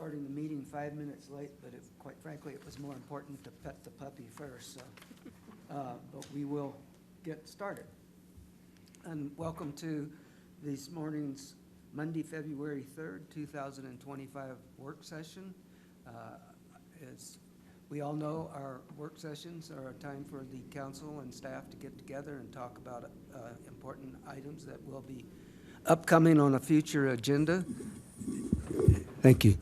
starting the meeting 5 minutes late, but quite frankly, it was more important to pet the puppy first, so, but we will get started. And welcome to this morning's Monday, February 3rd, 2025 work session. As we all know, our work sessions are a time for the council and staff to get together and talk about important items that will be upcoming on a future agenda. Thank you.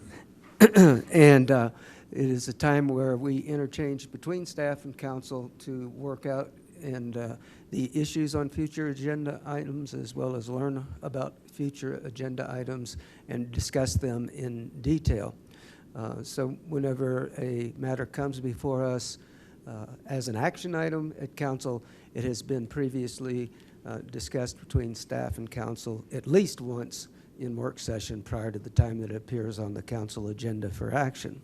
And it is a time where we interchange between staff and council to work out and the issues on future agenda items, as well as learn about future agenda items and discuss them in detail. So whenever a matter comes before us as an action item at council, it has been previously discussed between staff and council at least once in work session prior to the time that it appears on the council agenda for action.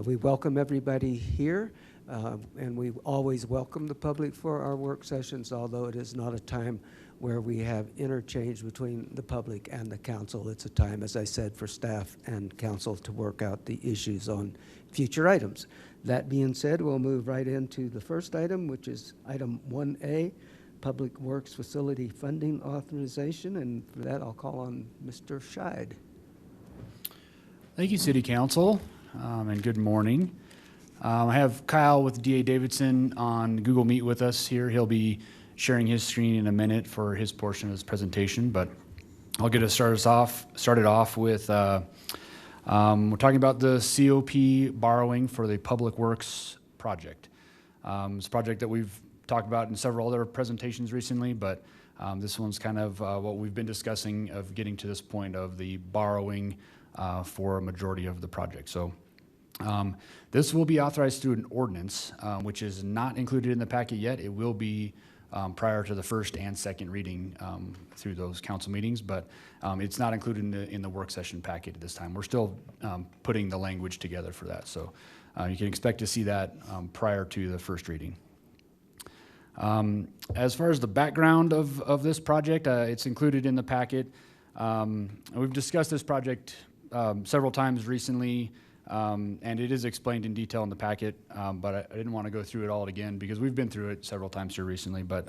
We welcome everybody here, and we always welcome the public for our work sessions, although it is not a time where we have interchange between the public and the council. It's a time, as I said, for staff and council to work out the issues on future items. That being said, we'll move right into the first item, which is item 1A, Public Works Facility Funding Authorization, and for that I'll call on Mr. Scheid. Thank you, City Council, and good morning. I have Kyle with D.A. Davidson on Google Meet with us here. He'll be sharing his screen in a minute for his portion of his presentation, but I'll get us started off with we're talking about the COP borrowing for the Public Works project. It's a project that we've talked about in several other presentations recently, but this one's kind of what we've been discussing of getting to this point of the borrowing for a majority of the project. So this will be authorized through an ordinance, which is not included in the packet yet. It will be prior to the first and second reading through those council meetings, but it's not included in the work session packet at this time. We're still putting the language together for that, so you can expect to see that prior to the first reading. As far as the background of this project, it's included in the packet. We've discussed this project several times recently, and it is explained in detail in the packet, but I didn't want to go through it all again because we've been through it several times here recently, but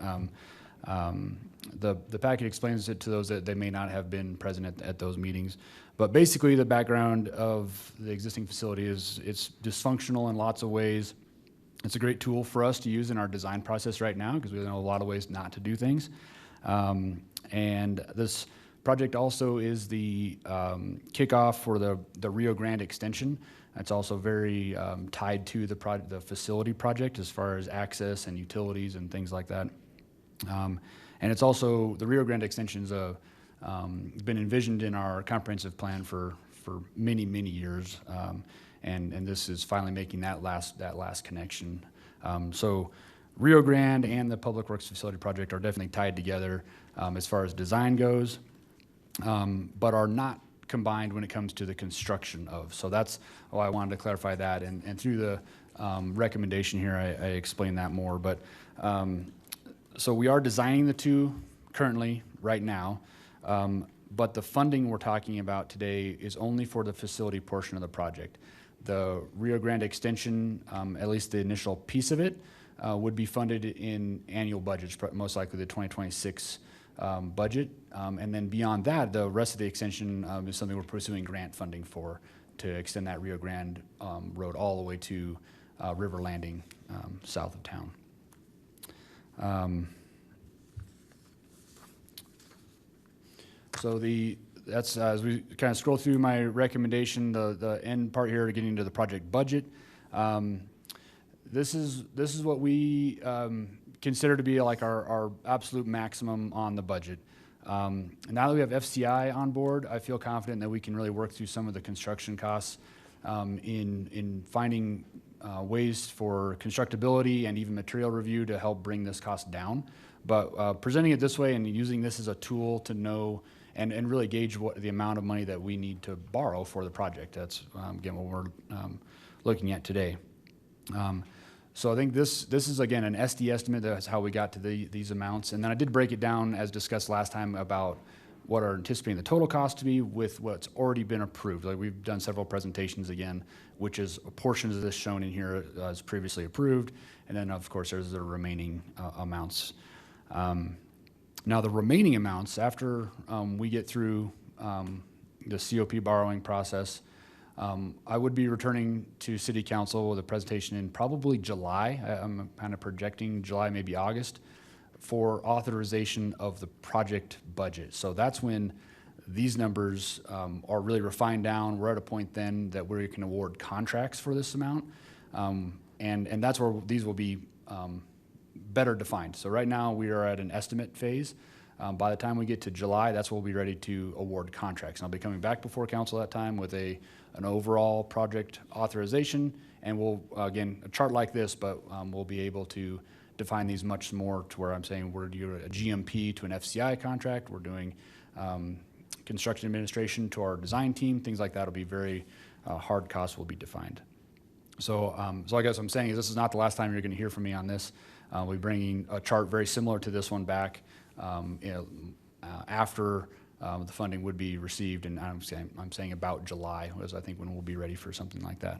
the packet explains it to those that they may not have been present at those meetings. But basically the background of the existing facility is it's dysfunctional in lots of ways. It's a great tool for us to use in our design process right now because we know a lot of ways not to do things. And this project also is the kickoff for the Rio Grande extension. It's also very tied to the facility project as far as access and utilities and things like that. And it's also, the Rio Grande extension's been envisioned in our comprehensive plan for many, many years. And this is finally making that last connection. So Rio Grande and the Public Works Facility Project are definitely tied together as far as design goes, but are not combined when it comes to the construction of. So that's why I wanted to clarify that. And through the recommendation here, I explained that more. But so we are designing the two currently right now. But the funding we're talking about today is only for the facility portion of the project. The Rio Grande extension, at least the initial piece of it, would be funded in annual budgets, most likely the 2026 budget. And then beyond that, the rest of the extension is something we're pursuing grant funding for to extend that Rio Grande road all the way to River Landing south of town. So that's as we kind of scroll through my recommendation, the end part here, getting into the project budget. This is what we consider to be like our absolute maximum on the budget. Now that we have FCI on board, I feel confident that we can really work through some of the construction costs in finding ways for constructability and even material review to help bring this cost down. But presenting it this way and using this as a tool to know and really gauge what the amount of money that we need to borrow for the project. That's, again, what we're looking at today. So I think this is, again, an SD estimate. That's how we got to these amounts. And then I did break it down, as discussed last time, about what are anticipating the total cost to be with what's already been approved. Like we've done several presentations again, which is portions of this shown in here as previously approved. And then of course there's the remaining amounts. Now the remaining amounts after we get through the COP borrowing process, I would be returning to City Council with a presentation in probably July. I'm kind of projecting July, maybe August, for authorization of the project budget. So that's when these numbers are really refined down. We're at a point then that we can award contracts for this amount. And that's where these will be better defined. So right now we are at an estimate phase. By the time we get to July, that's when we'll be ready to award contracts. And I'll be coming back before council that time with an overall project authorization. And we'll, again, a chart like this, but we'll be able to define these much more to where I'm saying we're doing a GMP to an FCI contract. We're doing construction administration to our design team. Things like that will be very hard costs will be defined. So I guess I'm saying is this is not the last time you're going to hear from me on this. We're bringing a chart very similar to this one back after the funding would be received, and I'm saying about July was I think when we'll be ready for something like that.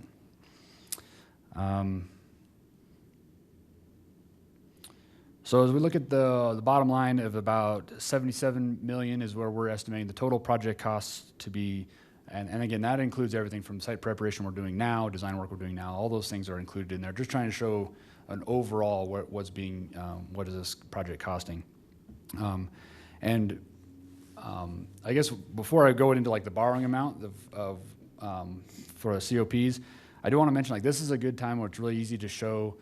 So as we look at the bottom line of about 77 million is where we're estimating the total project costs to be, and again, that includes everything from site preparation we're doing now, design work we're doing now, all those things are included in there, just trying to show an overall what is this project costing. I guess before I go into like the borrowing amount for the COPs, I do want to mention like this is a good time where it's really easy to show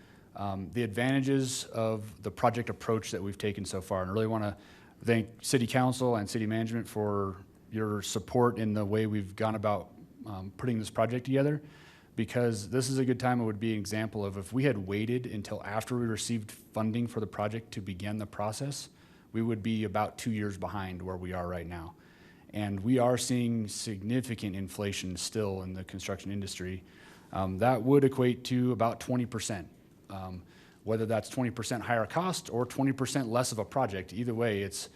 the advantages of the project approach that we've taken so far, and I really want to thank City Council and City Management for your support in the way we've gone about putting this project together, because this is a good time. It would be an example of if we had waited until after we received funding for the project to begin the process, we would be about 2 years behind where we are right now. And we are seeing significant inflation still in the construction industry. That would equate to about 20%. Whether that's 20% higher cost or 20% less of a project, either way, it's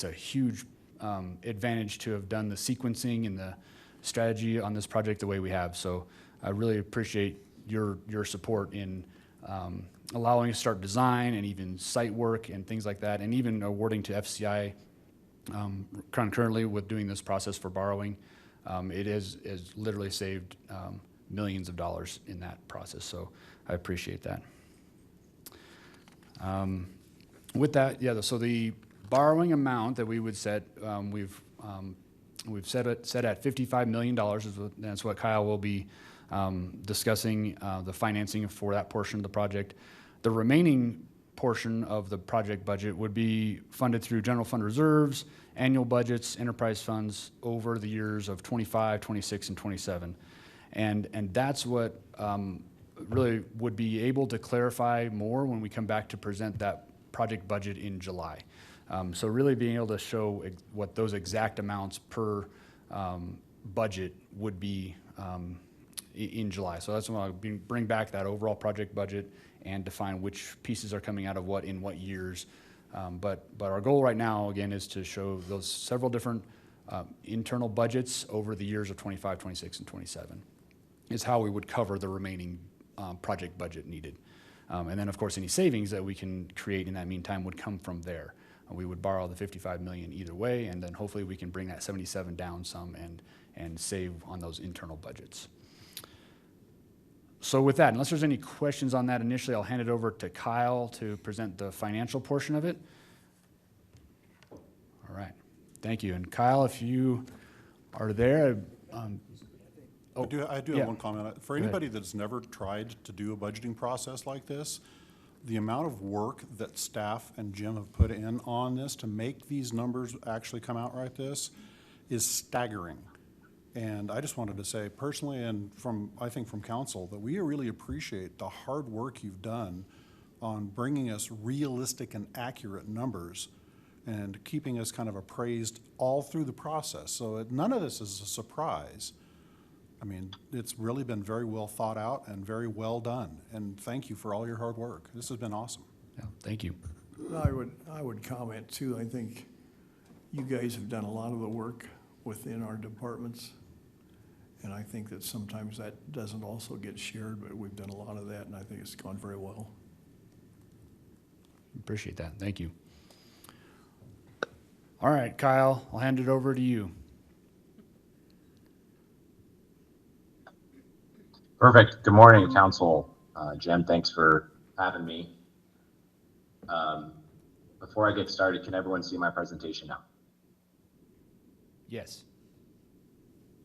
a huge advantage to have done the sequencing and the strategy on this project the way we have. So I really appreciate your support in allowing us to start design and even site work and things like that, and even awarding to FCI concurrently with doing this process for borrowing. It has literally saved millions of dollars in that process, so I appreciate that. With that, yeah, so the borrowing amount that we would set, we've set at $55 million. That's what Kyle will be discussing the financing for that portion of the project. The remaining portion of the project budget would be funded through general fund reserves, annual budgets, enterprise funds over the years of 25, 26, and 27. And that's what really would be able to clarify more when we come back to present that project budget in July. So really being able to show what those exact amounts per budget would be in July. So that's when I'll bring back that overall project budget and define which pieces are coming out of what in what years. But our goal right now, again, is to show those several different internal budgets over the years of 25, 26, and 27 is how we would cover the remaining project budget needed. And then, of course, any savings that we can create in that meantime would come from there. We would borrow the 55 million either way, and then hopefully we can bring that 77 down some and save on those internal budgets. So with that, unless there's any questions on that initially, I'll hand it over to Kyle to present the financial portion of it. All right, thank you. And Kyle, if you are there, I do have one comment. For anybody that's never tried to do a budgeting process like this, the amount of work that staff and Jim have put in on this to make these numbers actually come out like this is staggering. And I just wanted to say personally, and I think from council, that we really appreciate the hard work you've done on bringing us realistic and accurate numbers and keeping us kind of appraised all through the process. So none of this is a surprise. I mean, it's really been very well thought out and very well done. And thank you for all your hard work. This has been awesome. Yeah, thank you. I would comment too. I think you guys have done a lot of the work within our departments. And I think that sometimes that doesn't also get shared, but we've done a lot of that, and I think it's gone very well. Appreciate that. Thank you. All right, Kyle, I'll hand it over to you. Perfect. Good morning, Council. Jim, thanks for having me. Before I get started, can everyone see my presentation now? Yes.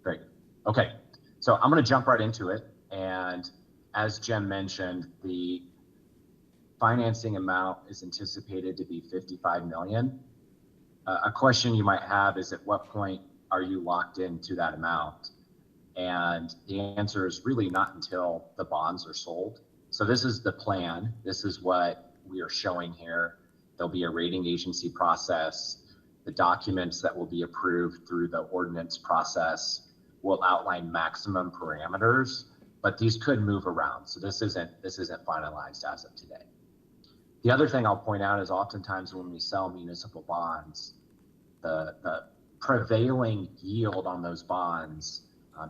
Great. Okay, so I'm going to jump right into it. And as Jim mentioned, the financing amount is anticipated to be $55 million. A question you might have is, at what point are you locked into that amount? And the answer is really not until the bonds are sold. So this is the plan. This is what we are showing here. There'll be a rating agency process. The documents that will be approved through the ordinance process will outline maximum parameters, but these could move around. So this isn't finalized as of today. The other thing I'll point out is oftentimes when we sell municipal bonds, the prevailing yield on those bonds,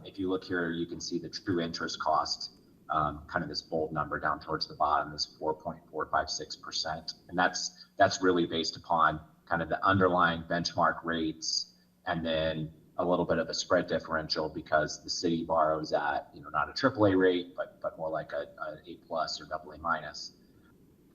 if you look here, you can see the true interest cost, kind of this bold number down towards the bottom is 4.456%. And that's really based upon kind of the underlying benchmark rates, and then a little bit of a spread differential because the city borrows at, not a AAA rate, but more like a A+ or AA-.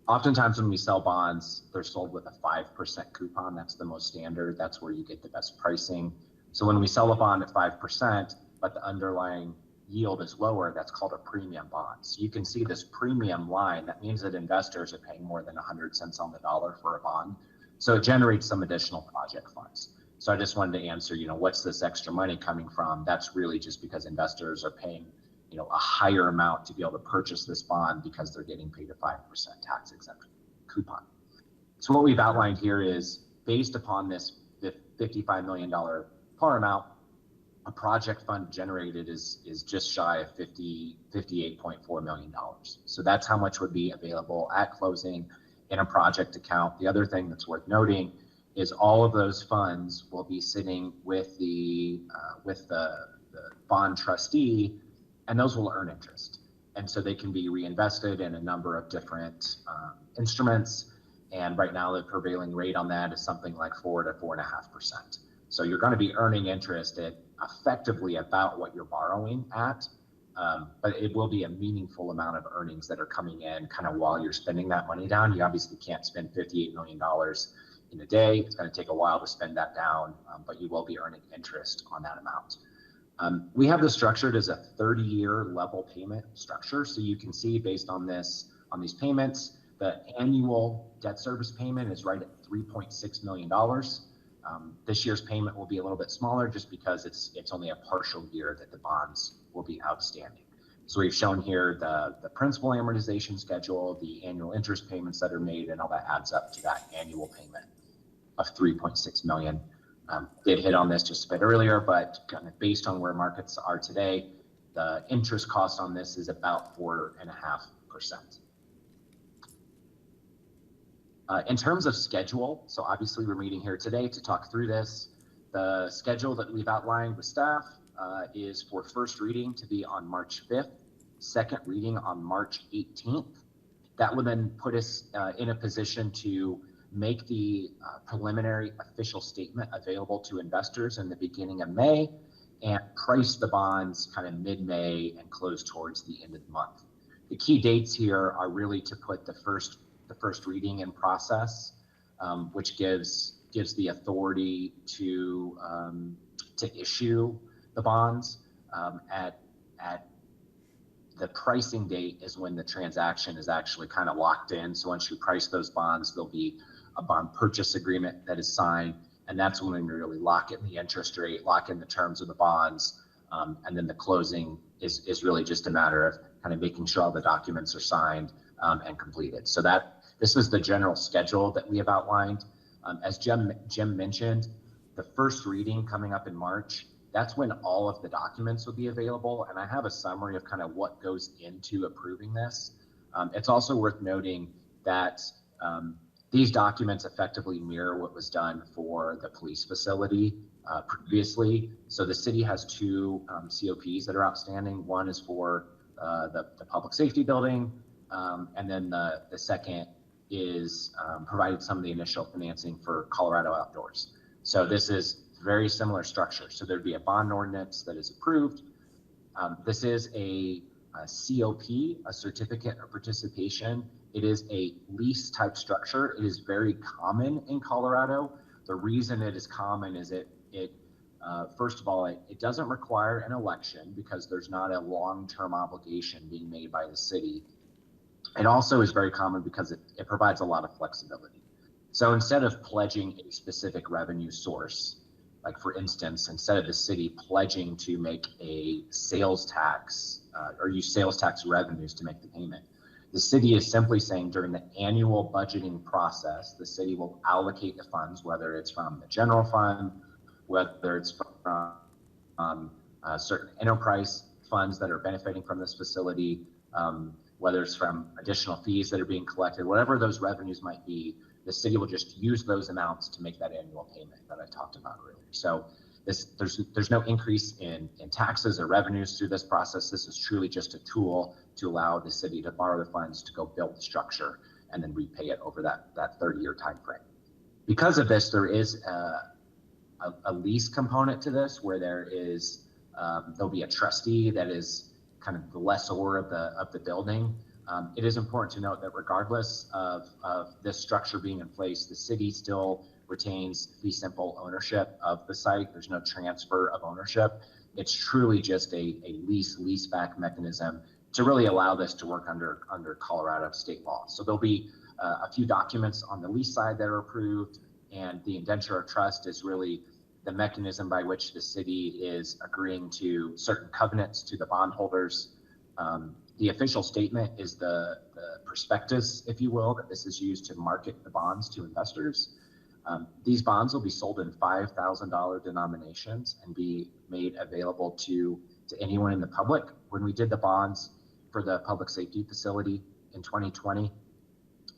Oftentimes when we sell bonds, they're sold with a 5% coupon. That's the most standard. That's where you get the best pricing. So when we sell a bond at 5%, but the underlying yield is lower, that's called a premium bond. So you can see this premium line. That means that investors are paying more than 100 cents on the dollar for a bond. So it generates some additional project funds. So I just wanted to answer, what's this extra money coming from? That's really just because investors are paying, a higher amount to be able to purchase this bond because they're getting paid a 5% tax exempt coupon. So what we've outlined here is, based upon this $55 million par amount, a project fund generated is just shy of $58.4 million. So that's how much would be available at closing in a project account. The other thing that's worth noting is all of those funds will be sitting with the bond trustee, and those will earn interest. And so they can be reinvested in a number of different instruments. And right now the prevailing rate on that is something like 4 to 4.5%. So you're going to be earning interest at effectively about what you're borrowing at, but it will be a meaningful amount of earnings that are coming in kind of while you're spending that money down. You obviously can't spend $58 million in a day. It's going to take a while to spend that down, but you will be earning interest on that amount. We have this structured as a 30-year level payment structure. So you can see, based on these payments, the annual debt service payment is right at $3.6 million. This year's payment will be a little bit smaller just because it's only a partial year that the bonds will be outstanding. So we've shown here the principal amortization schedule, the annual interest payments that are made, and all that adds up to that annual payment of $3.6 million. Did hit on this just a bit earlier, but kind of based on where markets are today, the interest cost on this is about 4.5%. In terms of schedule, so obviously we're meeting here today to talk through this. The schedule that we've outlined with staff is for first reading to be on March 5th, second reading on March 18th. That will then put us in a position to make the preliminary official statement available to investors in the beginning of May, and price the bonds kind of mid-May and close towards the end of the month. The key dates here are really to put the first reading in process, which gives the authority to issue the bonds. At the pricing date is when the transaction is actually kind of locked in. So once you price those bonds, there'll be a bond purchase agreement that is signed, and that's when we really lock in the interest rate, lock in the terms of the bonds, and then the closing is really just a matter of kind of making sure all the documents are signed and completed. So this is the general schedule that we have outlined. As Jim mentioned, the first reading coming up in March, that's when all of the documents will be available. And I have a summary of kind of what goes into approving this. It's also worth noting that These documents effectively mirror what was done for the police facility previously. So the city has two COPs that are outstanding. One is for the public safety building, and then the second is provided some of the initial financing for Colorado Outdoors. So this is very similar structure. So there'd be a bond ordinance that is approved. This is a COP, a certificate of participation. It is a lease type structure. It is very common in Colorado. The reason it is common is first of all, it doesn't require an election because there's not a long-term obligation being made by the city. It also is very common because it provides a lot of flexibility. So instead of pledging a specific revenue source, like for instance, instead of the city pledging to make a sales tax or use sales tax revenues to make the payment, the city is simply saying during the annual budgeting process, the city will allocate the funds, whether it's from the general fund, whether it's from certain enterprise funds that are benefiting from this facility, whether it's from additional fees that are being collected, whatever those revenues might be, the city will just use those amounts to make that annual payment that I talked about earlier. So there's no increase in taxes or revenues through this process. This is truly just a tool to allow the city to borrow the funds to go build the structure and then repay it over that 30-year time frame. Because of this, there is a lease component to this where there'll be a trustee that is kind of the lessor of the building. It is important to note that regardless of this structure being in place, the city still retains fee simple ownership of the site. There's no transfer of ownership. It's truly just a leaseback mechanism to really allow this to work under Colorado state law. So there'll be a few documents on the lease side that are approved, and the indenture of trust is really the mechanism by which the city is agreeing to certain covenants to the bondholders. The official statement is the prospectus, if you will, that this is used to market the bonds to investors. These bonds will be sold in $5,000 denominations and be made available to anyone in the public. When we did the bonds for the public safety facility in 2020,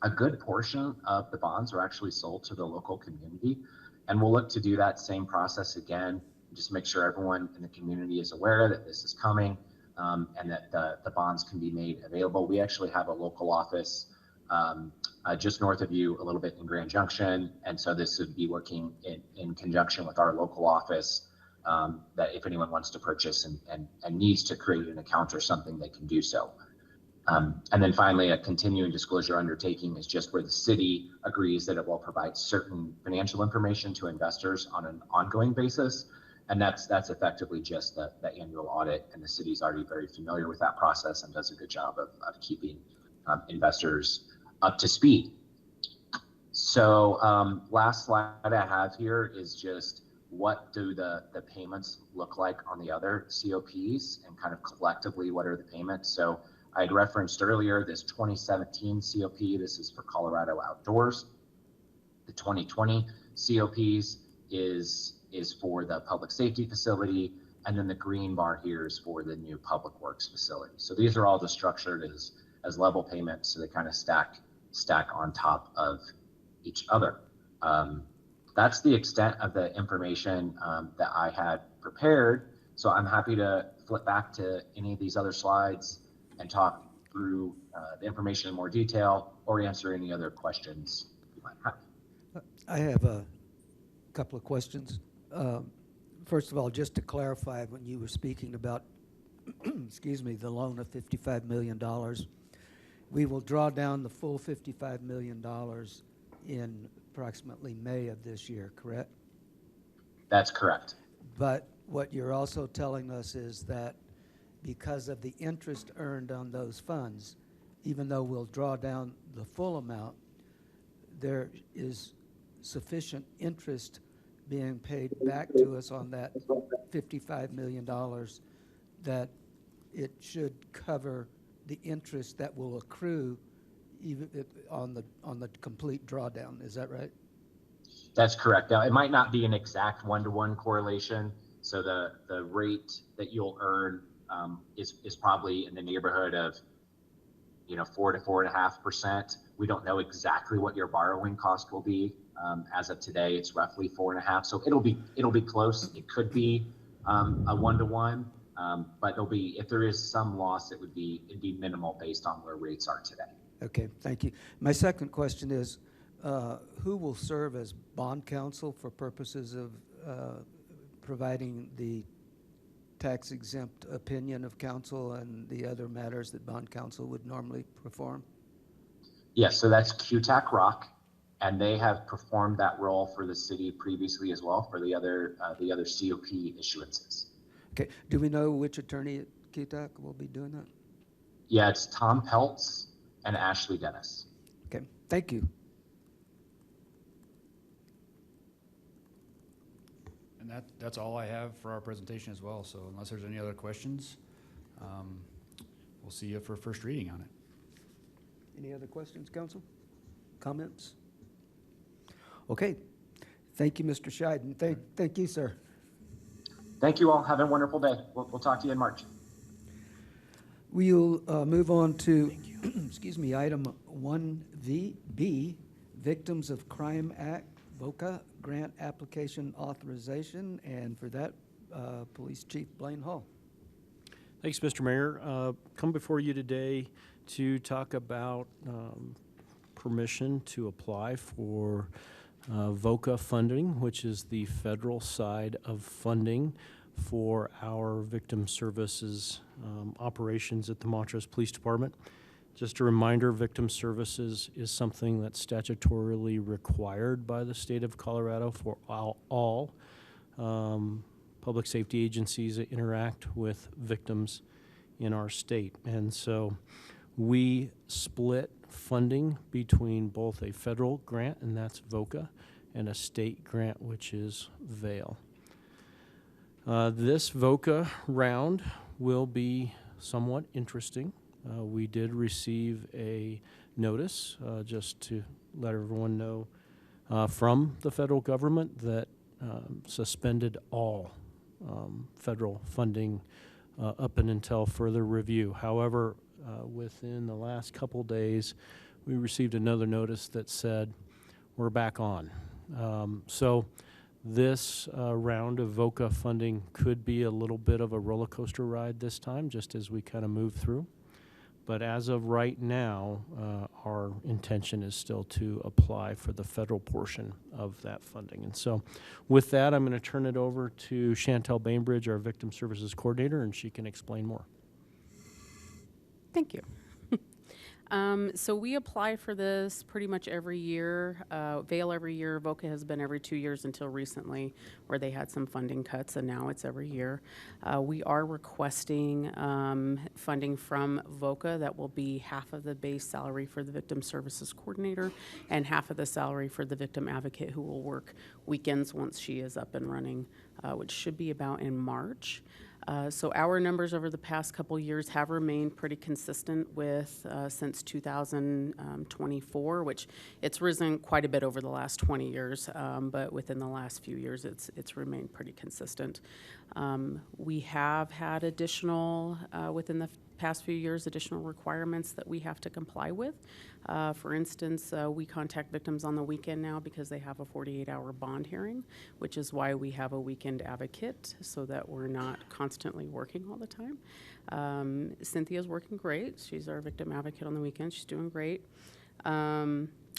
a good portion of the bonds are actually sold to the local community. And we'll look to do that same process again, just make sure everyone in the community is aware that this is coming, and that the bonds can be made available. We actually have a local office just north of you, a little bit in Grand Junction. And so this would be working in conjunction with our local office, that if anyone wants to purchase and needs to create an account or something, they can do so. And then finally, a continuing disclosure undertaking is just where the city agrees that it will provide certain financial information to investors on an ongoing basis. And that's effectively just the annual audit. And the city's already very familiar with that process and does a good job of keeping investors up to speed. So last slide I have here is just what do the payments look like on the other COPs, and kind of collectively what are the payments. So I had referenced earlier this 2017 COP. This is for Colorado Outdoors. The 2020 COPs is for the public safety facility, and then the green bar here is for the new public works facility. So these are all just structured as level payments, so they kind of stack on top of each other. That's the extent of the information that I had prepared. So I'm happy to flip back to any of these other slides and talk through the information in more detail, or answer any other questions you might have. I have a couple of questions. First of all, just to clarify, when you were speaking about, excuse me, the loan of $55 million, we will draw down the full $55 million in approximately May of this year, correct? That's correct. But what you're also telling us is that because of the interest earned on those funds, even though we'll draw down the full amount, there is sufficient interest being paid back to us on that $55 million that it should cover the interest that will accrue even on the complete drawdown. Is that right? That's correct. Now, it might not be an exact one-to-one correlation. So the rate that you'll earn is probably in the neighborhood of 4 to 4.5%. We don't know exactly what your borrowing cost will be. As of today, it's roughly 4.5%. So it'll be close. It could be a 1-to-1, but if there is some loss, it'd be minimal based on where rates are today. Okay, thank you. My second question is, who will serve as bond counsel for purposes of providing the tax exempt opinion of counsel and the other matters that bond counsel would normally perform? Yes, so that's QTAC Rock, and they have performed that role for the city previously as well for the other COP issuances. Okay, do we know which attorney at QTAC will be doing that? Yeah, it's Tom Peltz and Ashley Dennis. Okay, thank you. And that's all I have for our presentation as well. So unless there's any other questions, we'll see you for first reading on it. Any other questions, council? Comments? Okay, thank you, Mr. Scheiden. Thank you, sir. Thank you all. Have a wonderful day. We'll talk to you in March. We'll move on to, excuse me, item 1B, Victims of Crime Act, VOCA Grant Application Authorization, and for that, Police Chief Blaine Hall. Thanks, Mr. Mayor. Come before you today to talk about permission to apply for VOCA funding, which is the federal side of funding for our victim services operations at the Montrose Police Department. Just a reminder, victim services is something that's statutorily required by the state of Colorado for all public safety agencies that interact with victims in our state. And so we split funding between both a federal grant, and that's VOCA, and a state grant, which is VAIL. This VOCA round will be somewhat interesting. We did receive a notice, just to let everyone know, from the federal government that suspended all federal funding up and until further review. However, within the last couple days, we received another notice that said we're back on. So this round of VOCA funding could be a little bit of a roller coaster ride this time, just as we kind of move through. But as of right now, our intention is still to apply for the federal portion of that funding. And so with that, I'm going to turn it over to Chantel Bainbridge, our Victim Services Coordinator, and she can explain more. Thank you. So we apply for this pretty much every year. VAIL every year. VOCA has been every 2 years until recently, where they had some funding cuts, and now it's every year. We are requesting funding from VOCA that will be half of the base salary for the Victim Services Coordinator and half of the salary for the Victim Advocate, who will work weekends once she is up and running, which should be about in March. So our numbers over the past couple years have remained pretty consistent with since 2024, which it's risen quite a bit over the last 20 years, but within the last few years it's remained pretty consistent. We have had additional, within the past few years, additional requirements that we have to comply with. For instance, we contact victims on the weekend now because they have a 48-hour bond hearing, which is why we have a weekend advocate, so that we're not constantly working all the time. Cynthia's working great. She's our victim advocate on the weekend. She's doing great.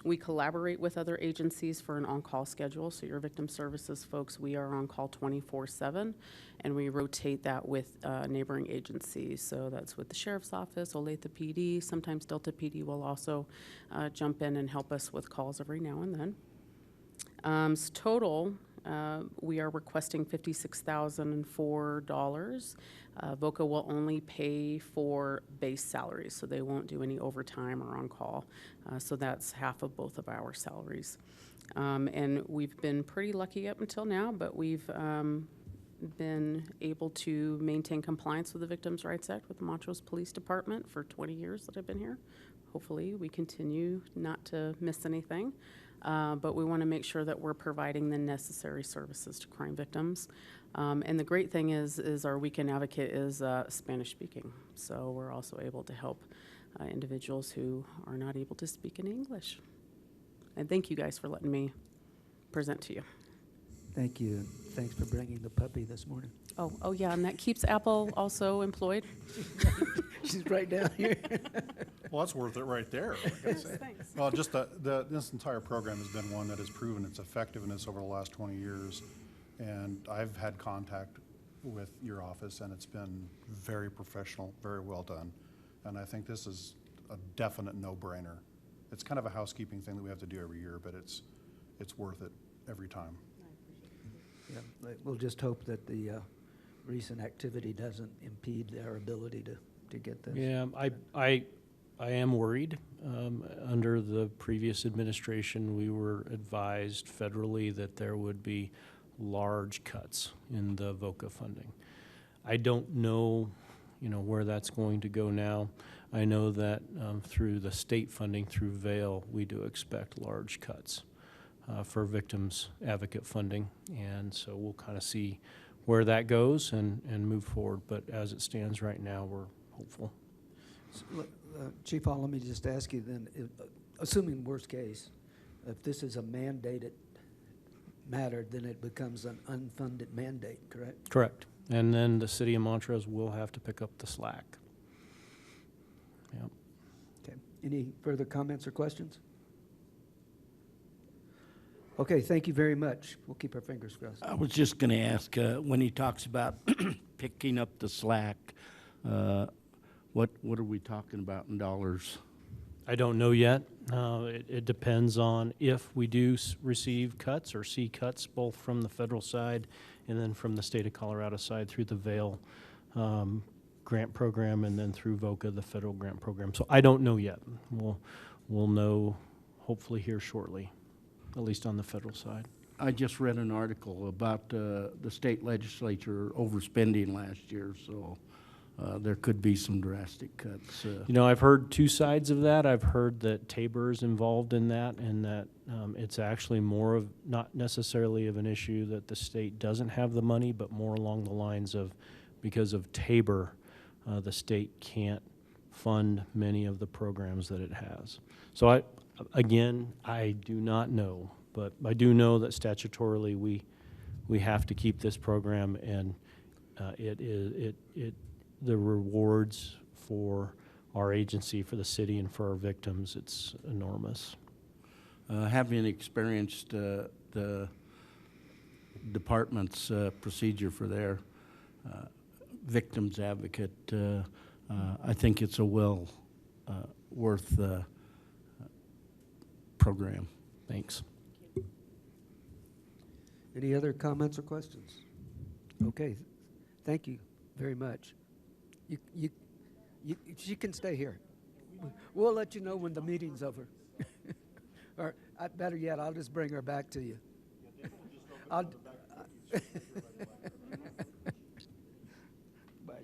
We collaborate with other agencies for an on-call schedule. So your victim services folks, we are on call 24/7, and we rotate that with neighboring agencies. So that's with the Sheriff's Office, Olathe PD. Sometimes Delta PD will also jump in and help us with calls every now and then. Total, we are requesting $56,004. VOCA will only pay for base salaries, so they won't do any overtime or on-call. So that's half of both of our salaries. And we've been pretty lucky up until now, but we've been able to maintain compliance with the Victims' Rights Act with the Montrose Police Department for 20 years that I've been here. Hopefully we continue not to miss anything. But we want to make sure that we're providing the necessary services to crime victims. And the great thing is our weekend advocate is Spanish speaking. So we're also able to help individuals who are not able to speak in English. And thank you guys for letting me present to you. Thank you, and thanks for bringing the puppy this morning. Oh yeah, and that keeps Apple also employed. She's right down here. Well, that's worth it right there. like I say. Thanks. Well, just this entire program has been one that has proven its effectiveness over the last 20 years. And I've had contact with your office, and it's been very professional, very well done. And I think this is a definite no-brainer. It's kind of a housekeeping thing that we have to do every year, but it's worth it every time. Yeah, we'll just hope that the recent activity doesn't impede our ability to get this. Yeah, I am worried. Under the previous administration, we were advised federally that there would be large cuts in the VOCA funding. I don't know, where that's going to go now. I know that through the state funding, through VAIL, we do expect large cuts for victims advocate funding. And so we'll kind of see where that goes and move forward. But as it stands right now, we're hopeful. Chief Hall, let me just ask you then, assuming worst case, if this is a mandated matter, then it becomes an unfunded mandate, correct? Correct. And then the city of Montrose will have to pick up the slack. Yep. Okay. Any further comments or questions? Okay, thank you very much. We'll keep our fingers crossed. I was just going to ask, when he talks about picking up the slack, what are we talking about in dollars? I don't know yet. It depends on if we do receive cuts or see cuts both from the federal side and then from the state of Colorado side through the VAIL grant program and then through VOCA, the federal grant program. So I don't know yet. We'll know hopefully here shortly, at least on the federal side. I just read an article about the state legislature overspending last year, so there could be some drastic cuts. I've heard two sides of that. I've heard that Tabor is involved in that and that it's actually more of not necessarily of an issue that the state doesn't have the money, but more along the lines of because of Tabor, the state can't fund many of the programs that it has. So I do not know, but I do know that statutorily we have to keep this program, and the rewards for our agency, for the city, and for our victims, it's enormous. Having experienced the department's procedure for their victims advocate, I think it's a well worth program. Thanks. Any other comments or questions? Okay, thank you very much. You can stay here. We'll let you know when the meeting's over. Or better yet, I'll just bring her back to you. Bye,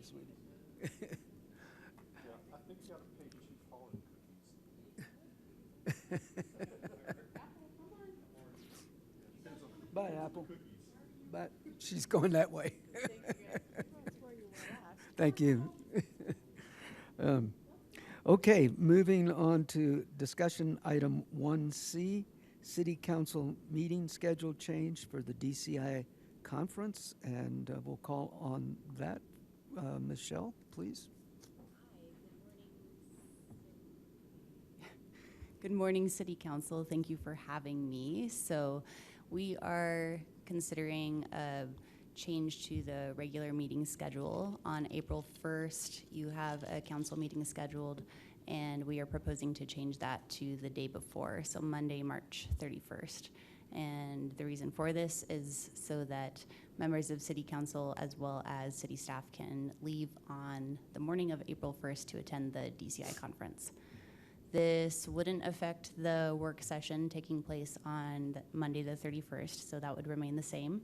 sweetie. I think you got to pay Chief Hall. Bye, Apple. Bye. She's going that way. Thank you. Okay, moving on to discussion item 1C, City Council meeting schedule change for the DCI conference, and we'll call on that. Michelle, please. Good morning, City Council. Thank you for having me. So we are considering a change to the regular meeting schedule. On April 1st, you have a council meeting scheduled, and we are proposing to change that to the day before, so Monday, March 31st. And the reason for this is so that members of City Council as well as city staff can leave on the morning of April 1st to attend the DCI conference. This wouldn't affect the work session taking place on Monday the 31st, so that would remain the same.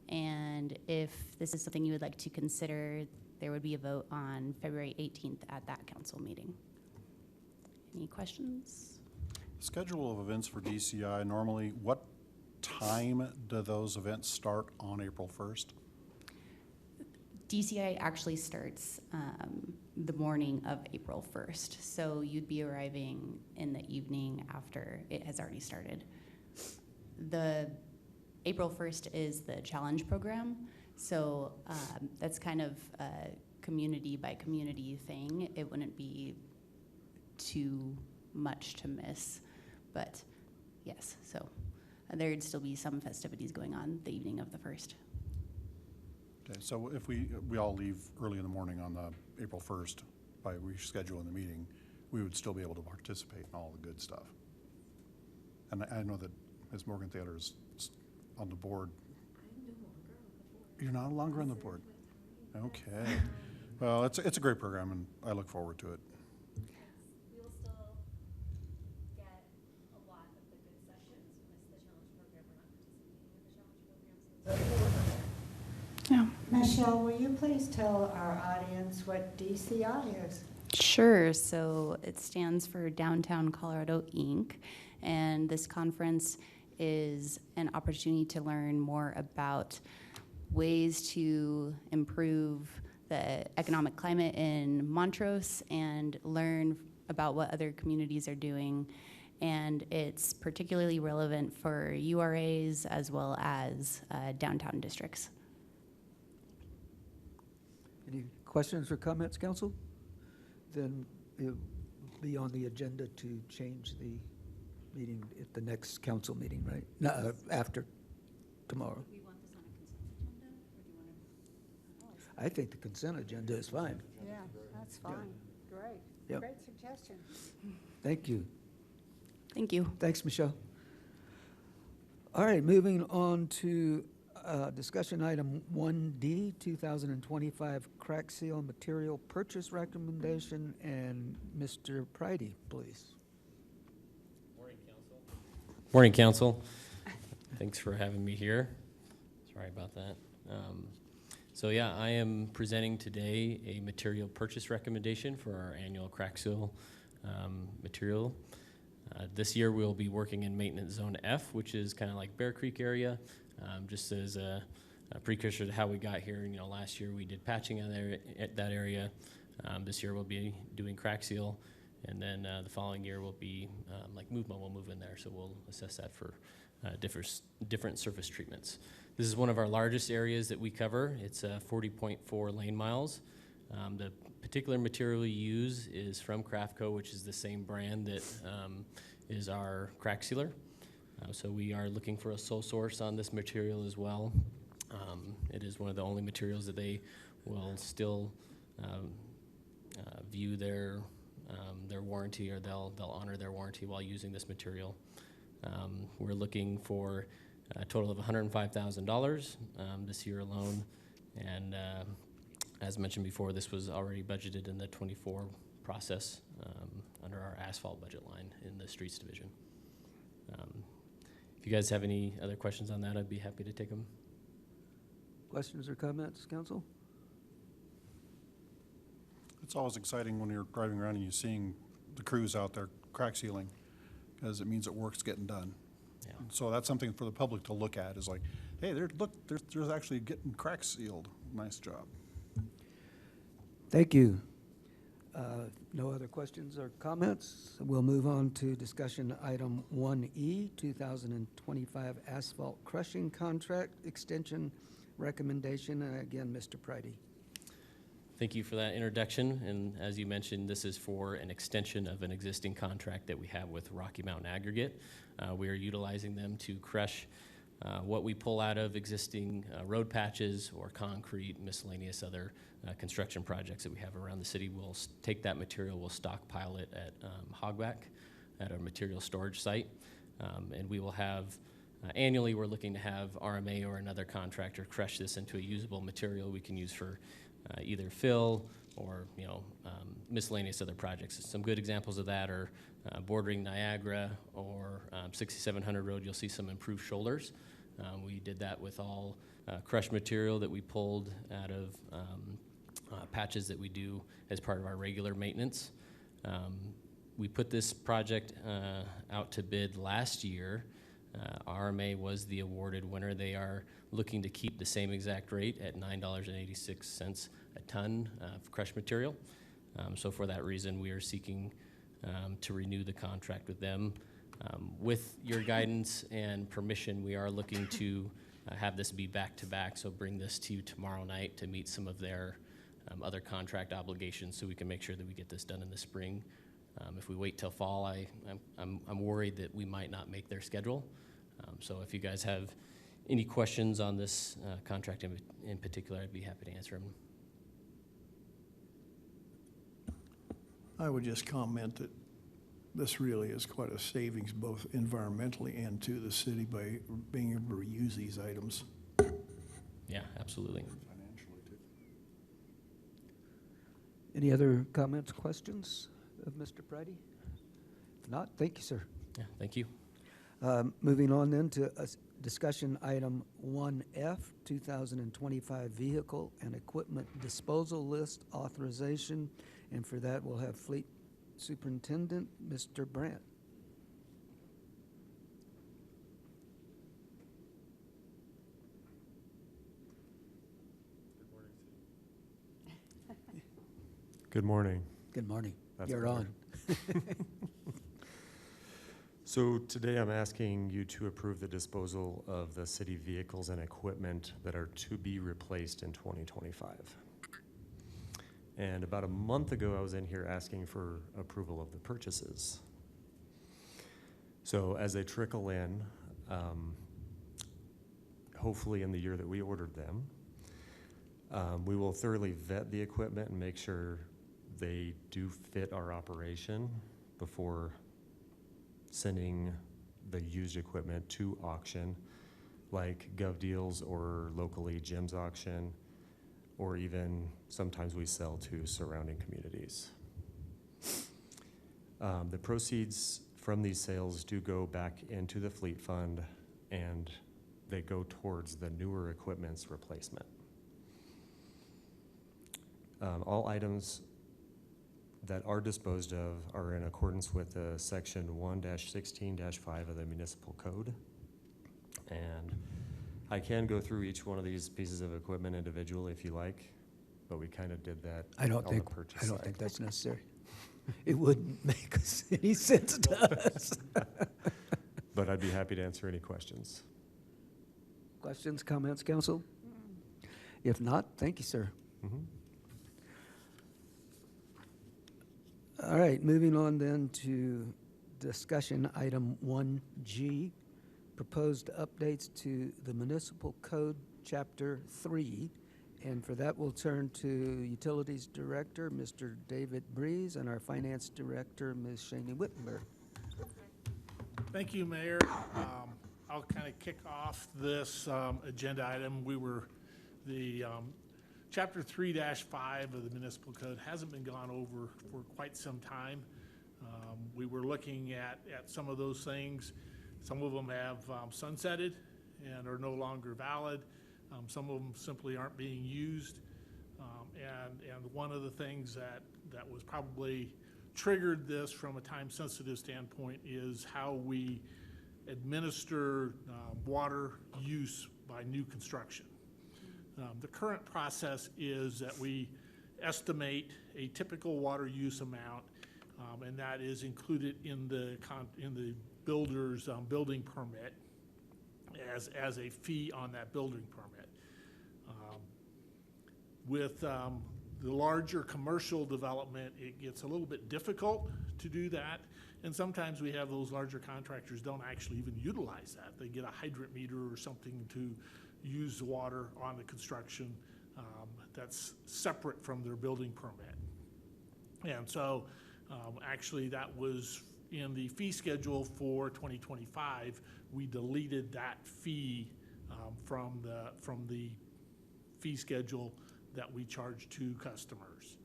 And if this is something you would like to consider, there would be a vote on February 18th at that council meeting. Any questions? Schedule of events for DCI, normally, what time do those events start on April 1st? DCI actually starts the morning of April 1st. So you'd be arriving in the evening after it has already started. The April 1st is the challenge program. So that's kind of a community by community thing. It wouldn't be too much to miss, but yes, so there'd still be some festivities going on the evening of the 1st. Okay, so if we all leave early in the morning on the April 1st by rescheduling the meeting, we would still be able to participate in all the good stuff. And I know that Ms. Morgan Thaler is on the board. You're no longer on the board? Okay. Well, it's a great program, and I look forward to it. We will still get a lot of the good sessions. We miss the challenge program. We're not participating in the challenge program. So Yeah. Michelle, will you please tell our audience what DCI is? Sure. So it stands for Downtown Colorado Inc. And this conference is an opportunity to learn more about ways to improve the economic climate in Montrose and learn about what other communities are doing. And it's particularly relevant for URAs as well as downtown districts. Any questions or comments, council? Then it'll be on the agenda to change the meeting at the next council meeting, right? No, after tomorrow. Do we want this on a consent agenda, or do you want to? I think the consent agenda is fine. Yeah, that's fine. Great. Yep. Great suggestion. Thank you. Thank you. Thanks, Michelle. All right, moving on to discussion item 1D, 2025 crack seal material purchase recommendation, and Mr. Pridey, please. Morning, Council. Thanks for having me here. Sorry about that. So yeah, I am presenting today a material purchase recommendation for our annual crack seal material. This year we'll be working in Maintenance Zone F, which is kind of like Bear Creek area. Just as a precursor to how we got here, last year we did patching at that area. This year we'll be doing crack seal. And then the following year will be like movement will move in there, so we'll assess that for different surface treatments. This is one of our largest areas that we cover. It's 40.4 lane miles. The particular material we use is from Craftco, which is the same brand that is our crack sealer. So we are looking for a sole source on this material as well. It is one of the only materials that they will still view their warranty, or they'll honor their warranty while using this material. We're looking for a total of $105,000 this year alone, and as mentioned before, this was already budgeted in the 24 process under our asphalt budget line in the streets division. If you guys have any other questions on that, I'd be happy to take them. Questions or comments, council? It's always exciting when you're driving around and you're seeing the crews out there crack sealing, because it means that work's getting done. Yeah. So that's something for the public to look at, is like, hey, there's actually getting crack sealed. Nice job. Thank you. No other questions or comments? We'll move on to discussion item 1E, 2025 asphalt crushing contract extension recommendation. Again, Mr. Pridey. Thank you for that introduction. And as you mentioned, this is for an extension of an existing contract that we have with Rocky Mountain Aggregate. We are utilizing them to crush what we pull out of existing road patches or concrete, miscellaneous other construction projects that we have around the city. We'll take that material, we'll stockpile it at Hogback at our material storage site. And we will have, annually we're looking to have RMA or another contractor crush this into a usable material we can use for either fill or miscellaneous other projects. Some good examples of that are bordering Niagara or 6700 Road. You'll see some improved shoulders. We did that with all crushed material that we pulled out of patches that we do as part of our regular maintenance. We put this project out to bid last year. RMA was the awarded winner. They are looking to keep the same exact rate at $9.86 a ton of crushed material. So for that reason, we are seeking to renew the contract with them. With your guidance and permission, we are looking to have this be back-to-back, so bring this to you tomorrow night to meet some of their other contract obligations so we can make sure that we get this done in the spring. If we wait till fall, I'm worried that we might not make their schedule. So if you guys have any questions on this contract in particular, I'd be happy to answer them. I would just comment that this really is quite a savings, both environmentally and to the city, by being able to reuse these items. Yeah, absolutely. Any other comments, questions of Mr. Priddy? If not, thank you, sir. Yeah, thank you. Moving on then to discussion item 1F, 2025 vehicle and equipment disposal list authorization. And for that, we'll have Fleet Superintendent, Mr. Brandt. Good morning. Good morning. That's You're better. on. So today I'm asking you to approve the disposal of the city vehicles and equipment that are to be replaced in 2025. And about a month ago, I was in here asking for approval of the purchases. So as they trickle in, hopefully in the year that we ordered them, we will thoroughly vet the equipment and make sure they do fit our operation before sending the used equipment to auction, like GovDeals or locally Jim's auction, or even sometimes we sell to surrounding communities. The proceeds from these sales do go back into the fleet fund, and they go towards the newer equipment's replacement. All items that are disposed of are in accordance with section 1-16-5 of the municipal code. And I can go through each one of these pieces of equipment individually if you like, but we kind of did that I don't on the purchase think side. that's necessary. It wouldn't make any sense to us. But I'd be happy to answer any questions. Questions, comments, council? If not, thank you, sir. Mhm. All right, moving on then to discussion item 1G, proposed updates to the municipal code, chapter 3. And for that, we'll turn to Utilities Director, Mr. David Breeze, and our Finance Director, Ms. Shani Wittenberg. Thank you, Mayor. I'll kind of kick off this agenda item. The Chapter 3-5 of the municipal code hasn't been gone over for quite some time. We were looking at some of those things. Some of them have sunsetted and are no longer valid. Some of them simply aren't being used. And one of the things that was probably triggered this from a time-sensitive standpoint is how we administer water use by new construction. The current process is that we estimate a typical water use amount, and that is included in the builder's building permit as a fee on that building permit. With the larger commercial development, it gets a little bit difficult to do that, and sometimes we have those larger contractors don't actually even utilize that. They get a hydrant meter or something to use water on the construction that's separate from their building permit. And so actually that was in the fee schedule for 2025. We deleted that fee from the fee schedule that we charge to customers.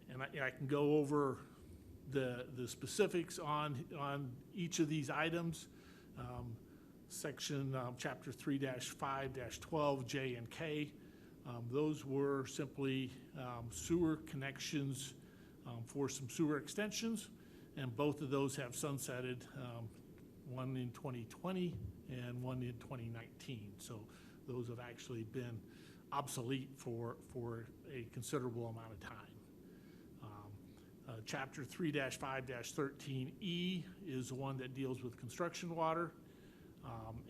And I can go over the specifics on each of these items. Section chapter 3-5-12 J and K. Those were simply sewer connections for some sewer extensions, and both of those have sunsetted, one in 2020 and one in 2019. So those have actually been obsolete for a considerable amount of time. Chapter 3-5-13E is the one that deals with construction water.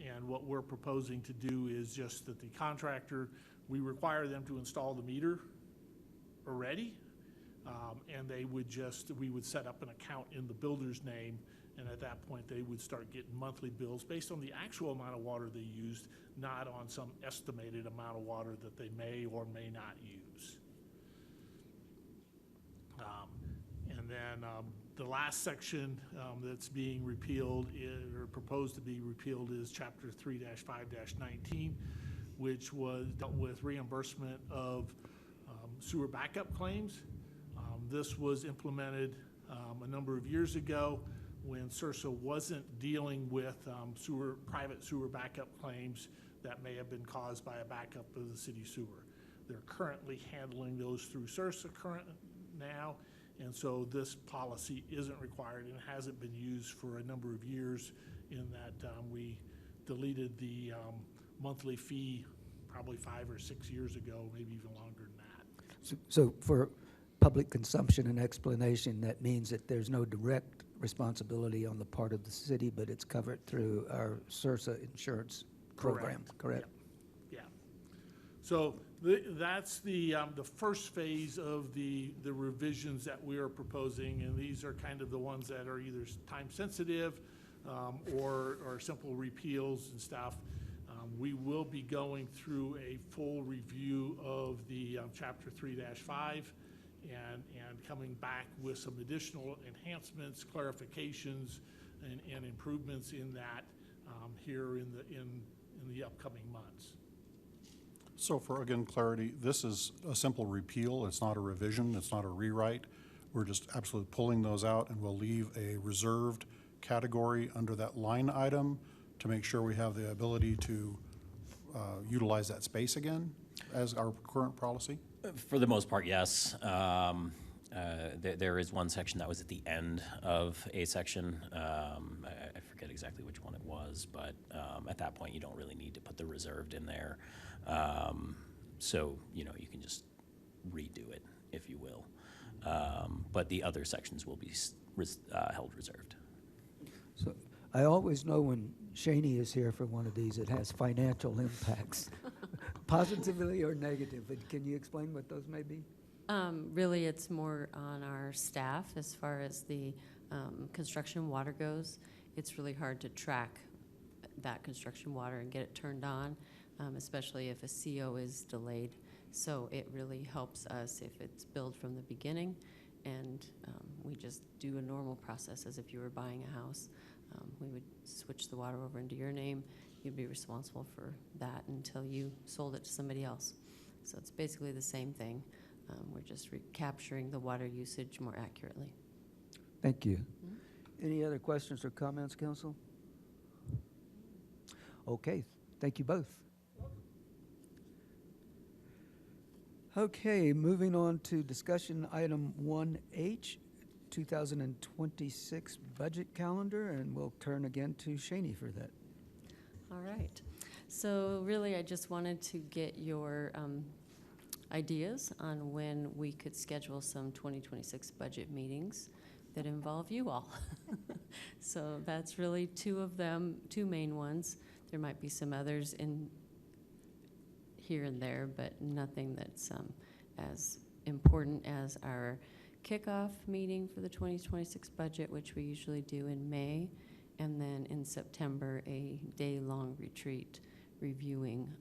And what we're proposing to do is just that the contractor, we require them to install the meter already. And we would set up an account in the builder's name, and at that point they would start getting monthly bills based on the actual amount of water they used, not on some estimated amount of water that they may or may not use. And then the last section that's being repealed or proposed to be repealed is Chapter 3-5-19, which was dealt with reimbursement of sewer backup claims. This was implemented a number of years ago when CRSA wasn't dealing with private sewer backup claims that may have been caused by a backup of the city sewer. They're currently handling those through CRSA now, and so this policy isn't required and hasn't been used for a number of years, in that we deleted the monthly fee probably 5 or 6 years ago, maybe even longer than that. So for public consumption and explanation, that means that there's no direct responsibility on the part of the city, but it's covered through our CRSA insurance program, correct? Yeah. So that's the first phase of the revisions that we are proposing, and these are kind of the ones that are either time sensitive or simple repeals and stuff. We will be going through a full review of the Chapter 3-5 and coming back with some additional enhancements, clarifications, and improvements in that here in the upcoming months. So for, again, clarity, this is a simple repeal. It's not a revision. It's not a rewrite. We're just absolutely pulling those out, and we'll leave a reserved category under that line item to make sure we have the ability to utilize that space again as our current policy? For the most part, yes. There is one section that was at the end of a section. I forget exactly which one it was, but at that point, you don't really need to put the reserved in there. So, you know, you can just redo it, if you will. But the other sections will be held reserved. So I always know when Shaney is here for one of these, it has financial impacts, positively or negative. But can you explain what those may be? Really, it's more on our staff as far as the construction water goes. It's really hard to track that construction water and get it turned on, especially if a CO is delayed. So it really helps us if it's billed from the beginning, and we just do a normal process as if you were buying a house. We would switch the water over into your name. You'd be responsible for that until you sold it to somebody else. So it's basically the same thing. We're just capturing the water usage more accurately. Thank you. Mm-hmm. Any other questions or comments, council? Okay, thank you both. Okay, moving on to discussion item 1H, 2026 budget calendar, and we'll turn again to Shaney for that. All right. So really, I just wanted to get your ideas on when we could schedule some 2026 budget meetings that involve you all. So that's really two of them, two main ones. There might be some others in here and there, but nothing that's as important as our kickoff meeting for the 2026 budget, which we usually do in May, and then in September, a day-long retreat reviewing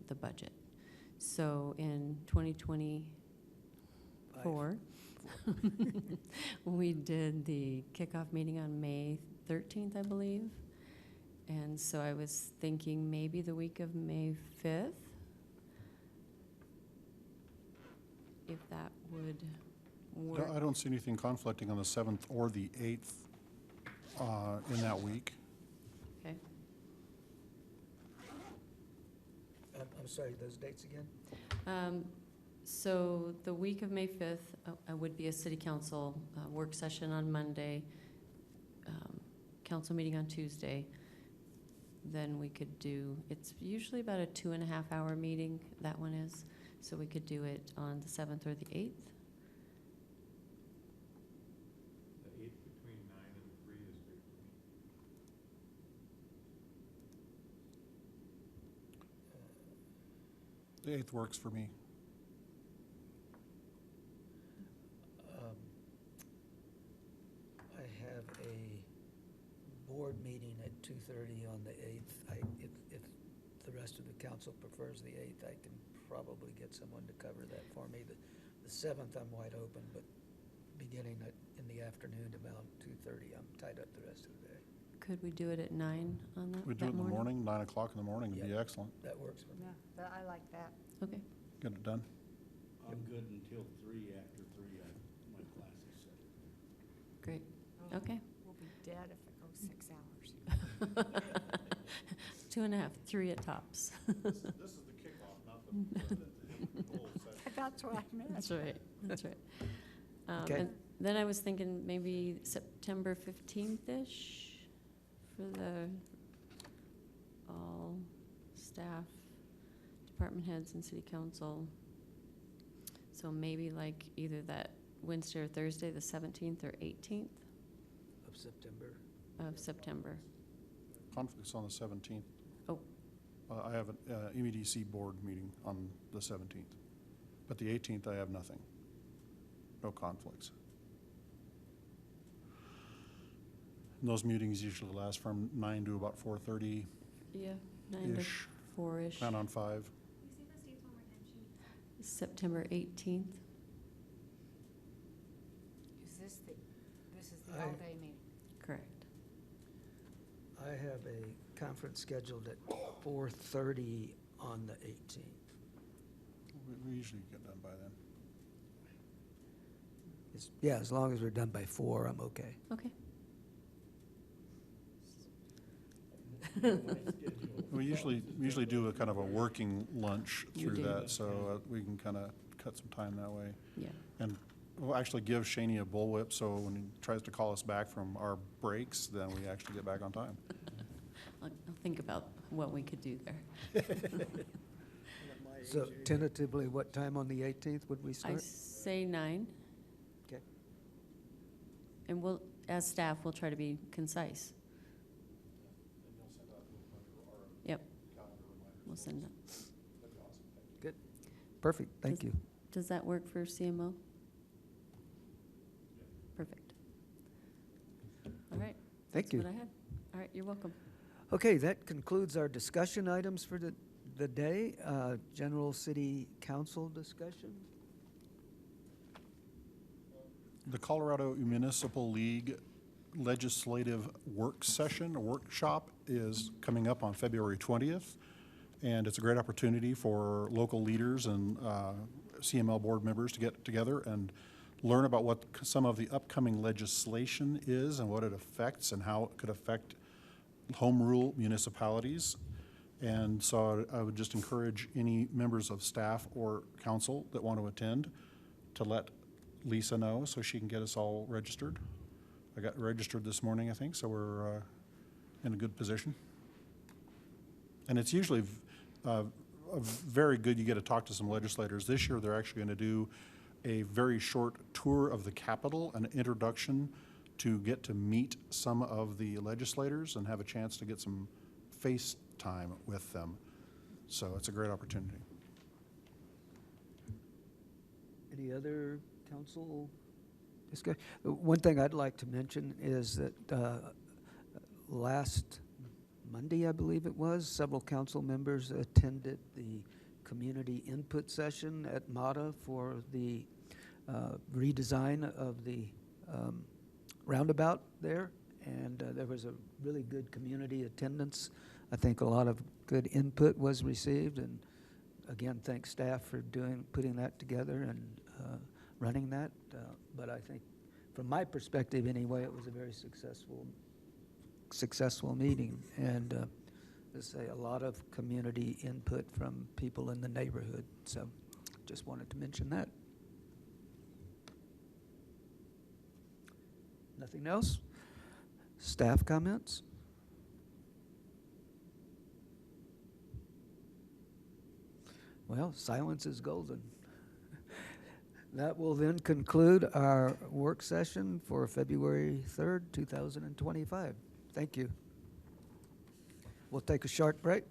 the budget. So in 2024, we did the kickoff meeting on May 13th, I believe. And so I was thinking maybe the week of May 5th, if that would work. I don't see anything conflicting on the 7th or the 8th in that week. Okay. I'm sorry, those dates again? So the week of May 5th would be a city council work session on Monday, council meeting on Tuesday. Then we could do, it's usually about a 2.5-hour meeting, that one is. So we could do it on the 7th or the 8th. The 8th between 9 and 3 is good for me. The 8th works for me. I have a board meeting at 2:30 on the 8th. If the rest of the council prefers the 8th, I can probably get someone to cover that for me. The 7th, I'm wide open, but beginning in the afternoon about 2:30, I'm tied up the rest of the day. Could we do it at 9 on that, We do it in the morning, 9 o'clock in the morning would be Yep. excellent. That works for me. Yeah, I like that. Okay. Get it done. I'm good until 3. After 3, my class is set. Great. Oh, Okay. We'll be dead if it goes 6 hours. 2.5, 3 at tops. This is the kickoff, not the whole session. That's what I meant. That's right, that's right. Okay. And then I was thinking maybe September 15th-ish for the all staff, department heads and city council. So maybe like either that Wednesday or Thursday, the 17th or 18th Of September. of September. Conflict's on the 17th. Oh. I have an MEDC board meeting on the 17th, but the 18th I have nothing. No conflicts. And those meetings usually last from 9 to about 4:30. Yeah, 9 to Ish. 4-ish. Plan on 5. Can you say those dates one more time, Shane? September 18th. This is the I- all-day meeting. Correct. I have a conference scheduled at 4:30 on the 18th. We usually get done by then. Yeah, as long as we're done by 4, I'm okay. Okay. We usually do a kind of a working lunch You through do. that, so we can kind of cut some time that way. Yeah. And we'll actually give Shaney a bullwhip, so when he tries to call us back from our breaks, then we actually get back on time. I'll think about what we could do there. So tentatively, what time on the 18th would we I start? say 9. Okay. And we'll, as staff, we'll try to be concise. Yep. We'll send it. Good. Perfect, thank you. Does that work for CMO? Perfect. All right. Thank you. That's what I had. All right, you're welcome. Okay, that concludes our discussion items for the day. General City Council discussion. The Colorado Municipal League Legislative Work Session, or workshop, is coming up on February 20th. And it's a great opportunity for local leaders and CML board members to get together and learn about what some of the upcoming legislation is and what it affects and how it could affect home rule municipalities. And so I would just encourage any members of staff or council that want to attend to let Lisa know so she can get us all registered. I got registered this morning, I think, so we're in a good position. And it's usually very good. You get to talk to some legislators. This year, they're actually going to do a very short tour of the Capitol, an introduction to get to meet some of the legislators and have a chance to get some face time with them. So it's a great opportunity. Any other council discussion? One thing I'd like to mention is that last Monday, I believe it was, several council members attended the community input session at MATA for the redesign of the roundabout there. And there was a really good community attendance. I think a lot of good input was received. And again, thanks staff for putting that together and running that. But I think, from my perspective anyway, it was a very successful meeting. And let's say a lot of community input from people in the neighborhood. So just wanted to mention that. Nothing else? Staff comments? Well, silence is golden. That will then conclude our work session for February 3rd, 2025. Thank you. We'll take a short break.